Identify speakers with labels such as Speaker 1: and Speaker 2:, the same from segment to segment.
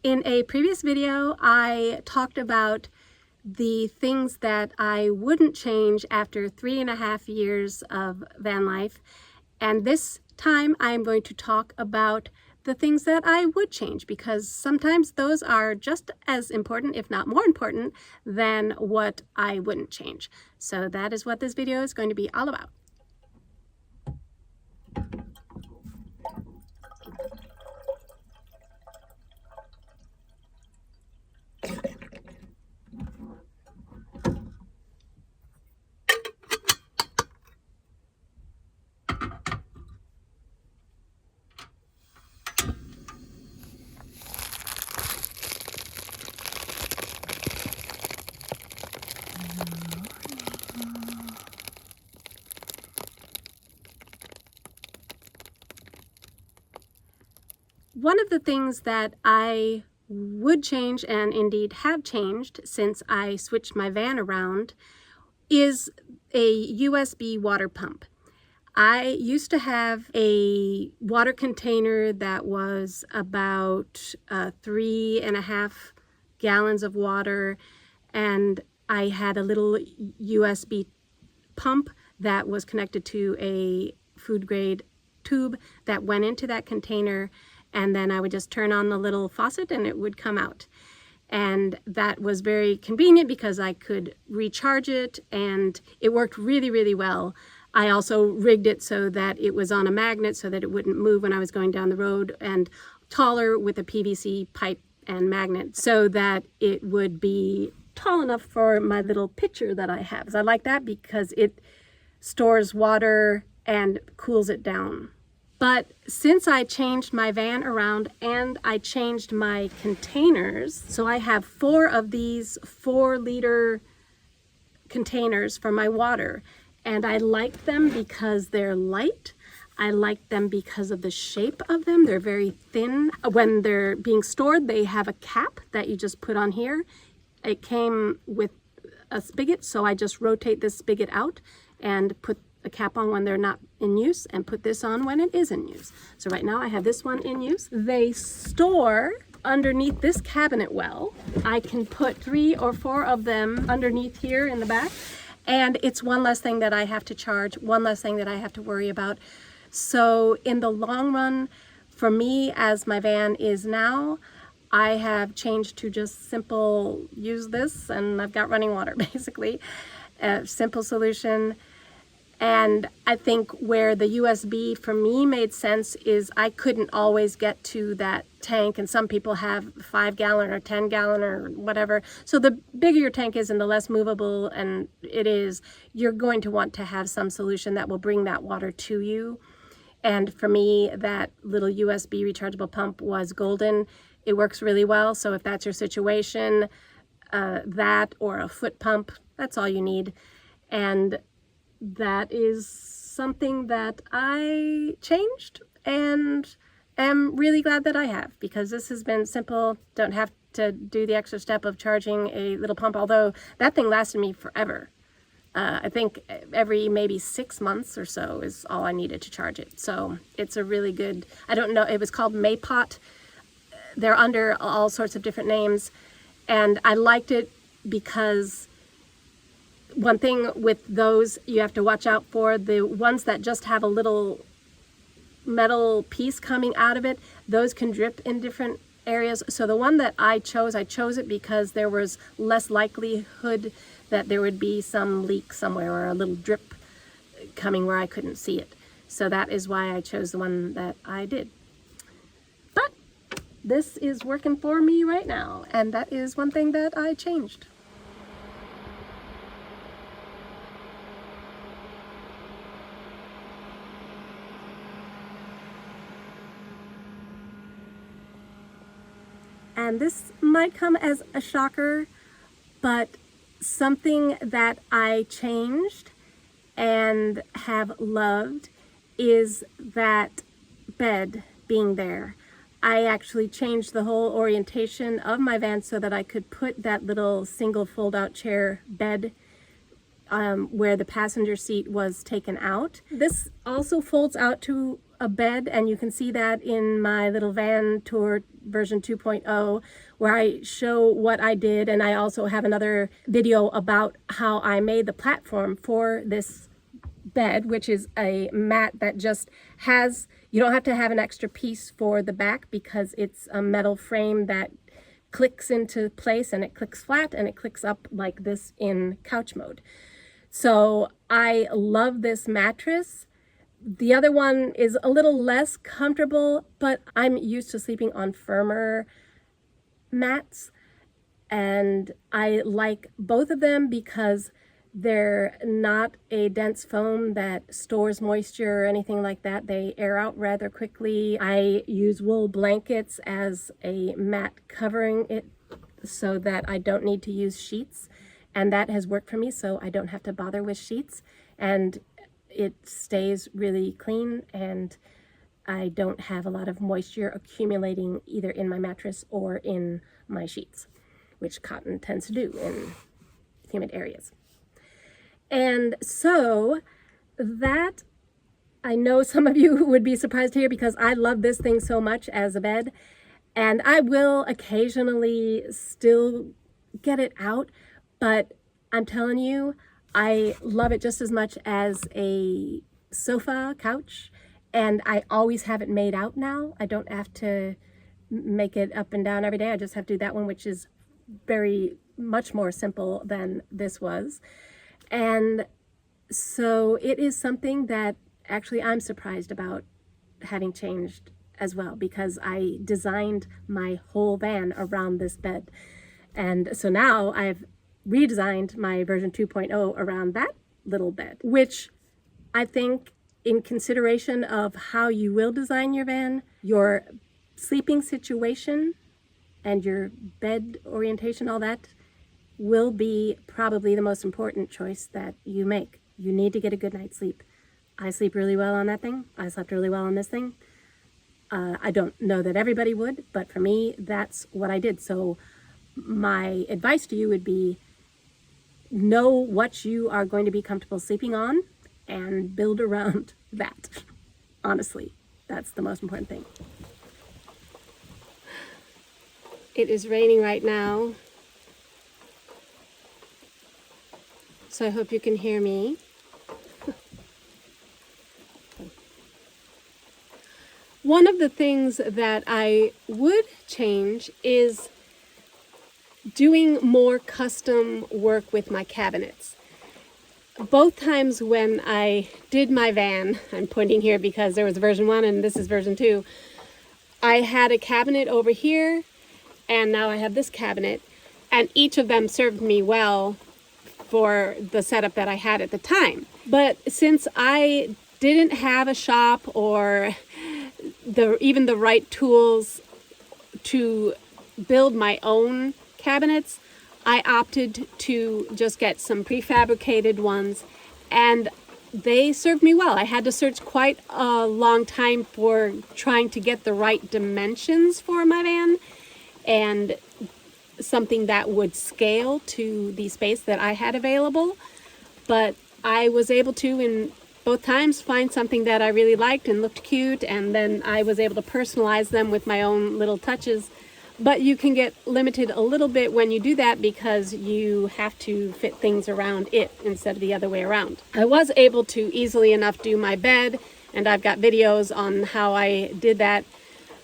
Speaker 1: In a previous video, I talked about the things that I wouldn't change after 3.5 years of van life. And this time I'm going to talk about the things that I would change, because sometimes those are just as important, if not more important, than what I wouldn't change. So that is what this video is going to be all about. One of the things that I would change, and indeed have changed since I switched my van around, is a USB water pump. I used to have a water container that was about 3.5 gallons of water, and I had a little USB pump that was connected to a food grade tube that went into that container, and then I would just turn on the little faucet and it would come out. And that was very convenient because I could recharge it, and it worked really, really well. I also rigged it so that it was on a magnet so that it wouldn't move when I was going down the road, and taller with a PVC pipe and magnet so that it would be tall enough for my little pitcher that I have. So I like that because it stores water and cools it down. But since I changed my van around and I changed my containers, so I have 4 of these 4-liter containers for my water, and I like them because they're light. I like them because of the shape of them. They're very thin. When they're being stored, they have a cap that you just put on here. It came with a spigot, so I just rotate this spigot out and put a cap on when they're not in use, and put this on when it is in use. So right now I have this one in use. They store underneath this cabinet well. I can put 3 or 4 of them underneath here in the back, and it's one less thing that I have to charge, one less thing that I have to worry about. So in the long run, for me, as my van is now, I have changed to just simple use this and I've got running water, basically. A simple solution. And I think where the USB for me made sense is I couldn't always get to that tank, and some people have 5-gallon or 10-gallon or whatever. So the bigger your tank is and the less movable and it is, you're going to want to have some solution that will bring that water to you. And for me, that little USB rechargeable pump was golden. It works really well. So if that's your situation, that or a foot pump, that's all you need. And that is something that I changed and am really glad that I have, because this has been simple. Don't have to do the extra step of charging a little pump, although that thing lasted me forever. I think every maybe 6 months or so is all I needed to charge it. So it's a really good, I don't know, it was called Maypot. They're under all sorts of different names, and I liked it because one thing with those you have to watch out for, the ones that just have a little metal piece coming out of it, those can drip in different areas. So the one that I chose it because there was less likelihood that there would be some leak somewhere or a little drip coming where I couldn't see it. So that is why I chose the one that I did. But this is working for me right now, and that is one thing that I changed. And this might come as a shocker, but something that I changed and have loved is that bed being there. I actually changed the whole orientation of my van so that I could put that little single fold-out chair bed where the passenger seat was taken out. This also folds out to a bed, and you can see that in my little van tour version 2.0, where I show what I did, and I also have another video about how I made the platform for this bed, which is a mat that just has, you don't have to have an extra piece for the back because it's a metal frame that clicks into place, and it clicks flat and it clicks up like this in couch mode. So I love this mattress. The other one is a little less comfortable, but I'm used to sleeping on firmer mats, and I like both of them because they're not a dense foam that stores moisture or anything like that. They air out rather quickly. I use wool blankets as a mat covering it so that I don't need to use sheets, and that has worked for me, so I don't have to bother with sheets, and it stays really clean, and I don't have a lot of moisture accumulating either in my mattress or in my sheets, which cotton tends to do in humid areas. And so that, I know some of you would be surprised to hear, because I love this thing so much as a bed, and I will occasionally still get it out, but I'm telling you, I love it just as much as a sofa couch, and I always have it made out now. I don't have to make it up and down every day. I just have to do that one, which is very much more simple than this was. And so it is something that actually I'm surprised about having changed as well, because I designed my whole van around this bed. And so now I've redesigned my version 2.0 around that little bed, which I think, in consideration of how you will design your van, your sleeping situation and your bed orientation, all that, will be probably the most important choice that you make. You need to get a good night's sleep. I sleep really well on that thing. I slept really well on this thing. I don't know that everybody would, but for me, that's what I did. So my advice to you would be, know what you are going to be comfortable sleeping on and build around that. Honestly, that's the most important thing. It is raining right now, so I hope you can hear me. One of the things that I would change is doing more custom work with my cabinets. Both times when I did my van, I'm pointing here because there was version 1 and this is version 2, I had a cabinet over here, and now I have this cabinet, and each of them served me well for the setup that I had at the time. But since I didn't have a shop or even the right tools to build my own cabinets, I opted to just get some prefabricated ones, and they served me well. I had to search quite a long time for trying to get the right dimensions for my van and something that would scale to the space that I had available. But I was able to, in both times, find something that I really liked and looked cute, and then I was able to personalize them with my own little touches. But you can get limited a little bit when you do that, because you have to fit things around it instead of the other way around. I was able to easily enough do my bed, and I've got videos on how I did that,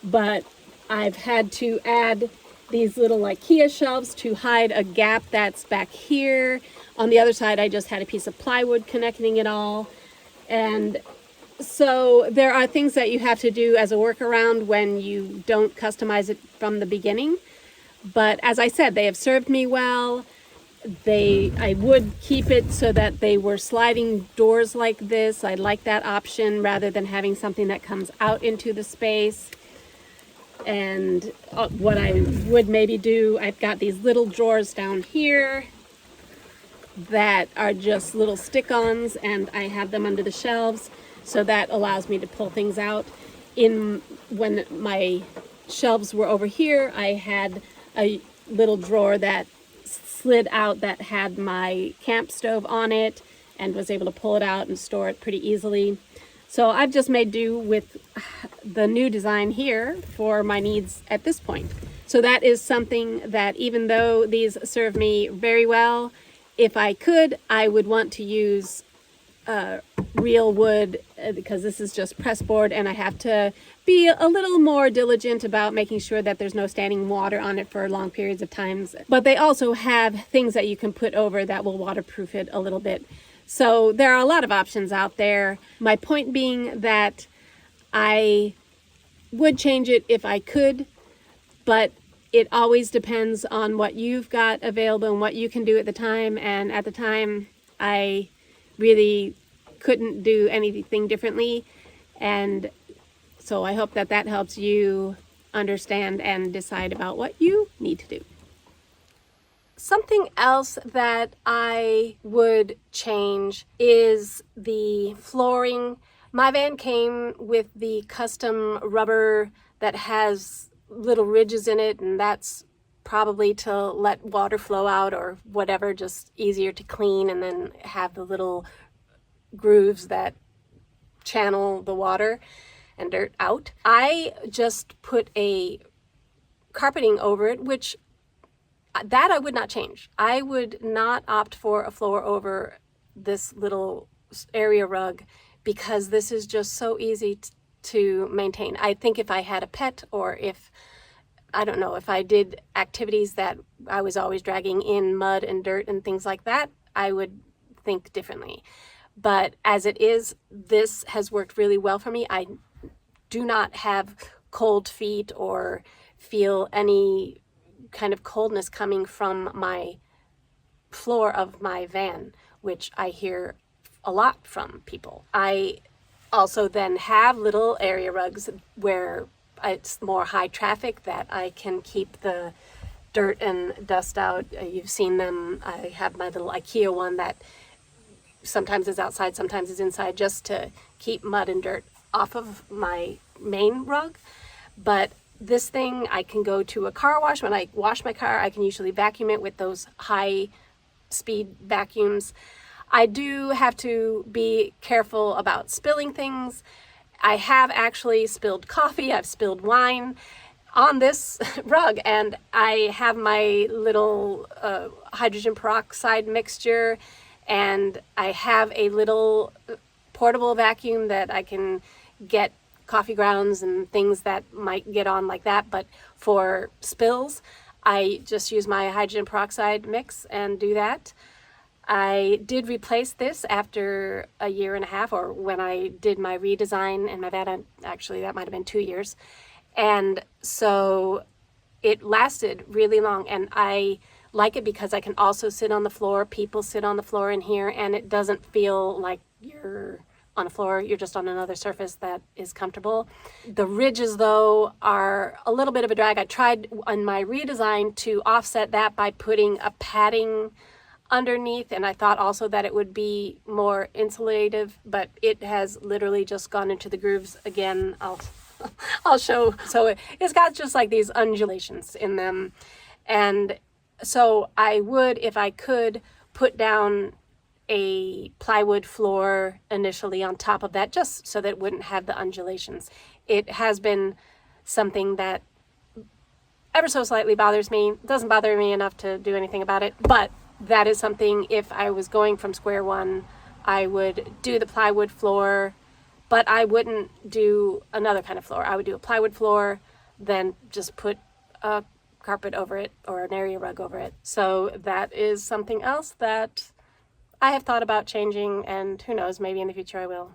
Speaker 1: but I've had to add these little IKEA shelves to hide a gap that's back here. On the other side, I just had a piece of plywood connecting it all. And so there are things that you have to do as a workaround when you don't customize it from the beginning. But as I said, they have served me well. I would keep it so that they were sliding doors like this. I like that option rather than having something that comes out into the space. And what I would maybe do, I've got these little drawers down here that are just little stick-ons, and I have them under the shelves, so that allows me to pull things out. When my shelves were over here, I had a little drawer that slid out that had my camp stove on it, and was able to pull it out and store it pretty easily. So I've just made do with the new design here for my needs at this point. So that is something that, even though these serve me very well, if I could, I would want to use real wood, because this is just pressboard, and I have to be a little more diligent about making sure that there's no standing water on it for long periods of times. But they also have things that you can put over that will waterproof it a little bit. So there are a lot of options out there. My point being that I would change it if I could, but it always depends on what you've got available and what you can do at the time. And at the time, I really couldn't do anything differently. And so I hope that that helps you understand and decide about what you need to do. Something else that I would change is the flooring. My van came with the custom rubber that has little ridges in it, and that's probably to let water flow out or whatever, just easier to clean, and then have the little grooves that channel the water and dirt out. I just put a carpeting over it, which that I would not change. I would not opt for a floor over this little area rug, because this is just so easy to maintain. I think if I had a pet, or if, I don't know, if I did activities that I was always dragging in mud and dirt and things like that, I would think differently. But as it is, this has worked really well for me. I do not have cold feet or feel any kind of coldness coming from my floor of my van, which I hear a lot from people. I also then have little area rugs where it's more high traffic, that I can keep the dirt and dust out. You've seen them. I have my little IKEA one that sometimes is outside, sometimes is inside, just to keep mud and dirt off of my main rug. But this thing, I can go to a car wash. When I wash my car, I can usually vacuum it with those high speed vacuums. I do have to be careful about spilling things. I have actually spilled coffee, I've spilled wine on this rug, and I have my little hydrogen peroxide mixture, and I have a little portable vacuum that I can get coffee grounds and things that might get on like that. But for spills, I just use my hydrogen peroxide mix and do that. I did replace this after a year and a half, or when I did my redesign in my van. Actually, that might have been 2 years. And so it lasted really long, and I like it because I can also sit on the floor. People sit on the floor in here, and it doesn't feel like you're on a floor, you're just on another surface that is comfortable. The ridges, though, are a little bit of a drag. I tried on my redesign to offset that by putting a padding underneath, and I thought also that it would be more insulative, but it has literally just gone into the grooves again. I'll show. So it's got just like these undulations in them. And so I would, if I could, put down a plywood floor initially on top of that, just so that it wouldn't have the undulations. It has been something that ever so slightly bothers me. It doesn't bother me enough to do anything about it, but that is something, if I was going from square one, I would do the plywood floor, but I wouldn't do another kind of floor. I would do a plywood floor, then just put a carpet over it or an area rug over it. So that is something else that I have thought about changing, and who knows, maybe in the future I will.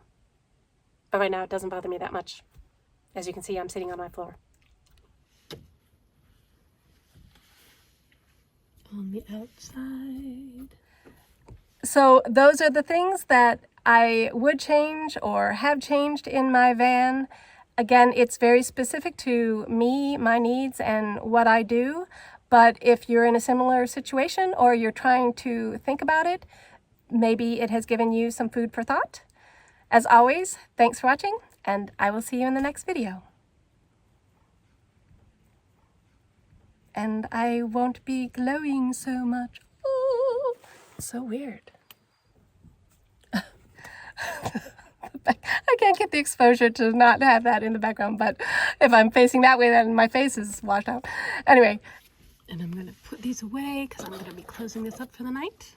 Speaker 1: But right now it doesn't bother me that much. As you can see, I'm sitting on my floor. On the outside. So those are the things that I would change or have changed in my van. Again, it's very specific to me, my needs, and what I do. But if you're in a similar situation, or you're trying to think about it, maybe it has given you some food for thought. As always, thanks for watching, and I will see you in the next video. And I won't be glowing so much. Ooh, so weird. I can't can't get the exposure to not have that in the background, but if I'm facing that way, then my face is washed out. Anyway, and I'm going to put these away because I'm going to be closing this up for the night.